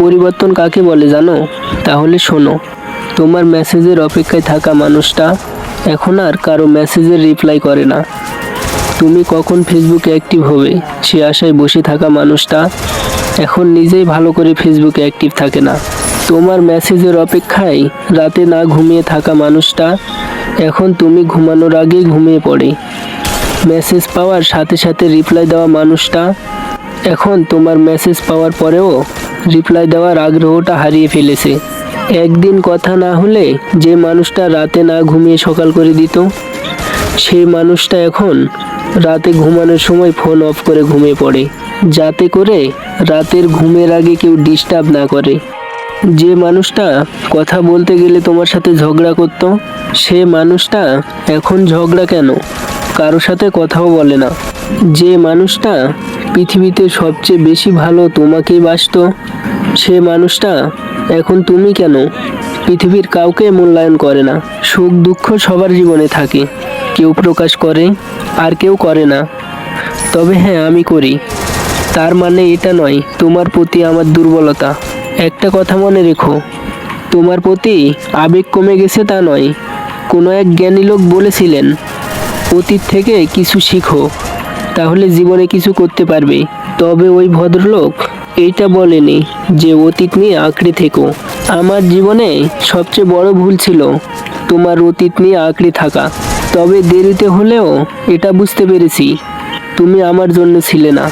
পরিবর্তন কাকে বলে জানো? তাহলে শোনো, তোমার মেসেজের অপেক্ষায় থাকা মানুষটা এখন আর কারো মেসেজের রিপ্লাই করে না। তুমি কখন ফেসবুকে অ্যাক্টিভ হবে সে আশায় বসে থাকা মানুষটা এখন নিজেই ভালো করে ফেসবুকে অ্যাক্টিভ থাকে না। তোমার মেসেজের অপেক্ষায় রাতে না ঘুমিয়ে থাকা মানুষটা এখন তুমি ঘুমানোর আগেই ঘুমিয়ে পড়ে। মেসেজ পাওয়ার সাথে সাথে রিপ্লাই দেওয়া মানুষটা এখন তোমার মেসেজ পাওয়ার পরেও রিপ্লাই দেওয়ার আগ্রহটা হারিয়ে ফেলেছে। একদিন কথা না হলে যে মানুষটা রাতে না ঘুমিয়ে সকাল করে দিত, সেই মানুষটা এখন রাতে ঘুমানোর সময় ফোন অফ করে ঘুমিয়ে পড়ে, যাতে করে রাতের ঘুমের আগে কেউ ডিস্টার্ব না করে। যে মানুষটা কথা বলতে গেলে তোমার সাথে ঝগড়া করতো, সে মানুষটা এখন ঝগড়া কেন, কারো সাথে কথাও বলে না। যে মানুষটা পৃথিবীতে সবচেয়ে বেশি ভালো তোমাকেই বাসতো, সে মানুষটা এখন তুমি কেন পৃথিবীর কাউকে মূল্যায়ন করে না। সুখ দুঃখ সবার জীবনে থাকে, কেউ প্রকাশ করে আর কেউ করে না। তবে হ্যাঁ, আমি করি। তার মানে এটা নয় তোমার প্রতি আমার দুর্বলতা। একটা কথা মনে রেখো, তোমার প্রতি আবেগ কমে গেছে তা নয়। কোনো এক জ্ঞানী লোক বলেছিলেন, অতীত থেকে কিছু শিখো, তাহলে জীবনে কিছু করতে পারবে। তবে ওই ভদ্রলোক এইটা বলেনি যে অতীত নিয়ে আঁকড়ে থেকো। আমার জীবনে সবচেয়ে বড় ভুল ছিল তোমার অতীত নিয়ে আঁকড়ে থাকা। তবে দেরিতে হলেও এটা বুঝতে পেরেছি তুমি আমার জন্য ছিলে না।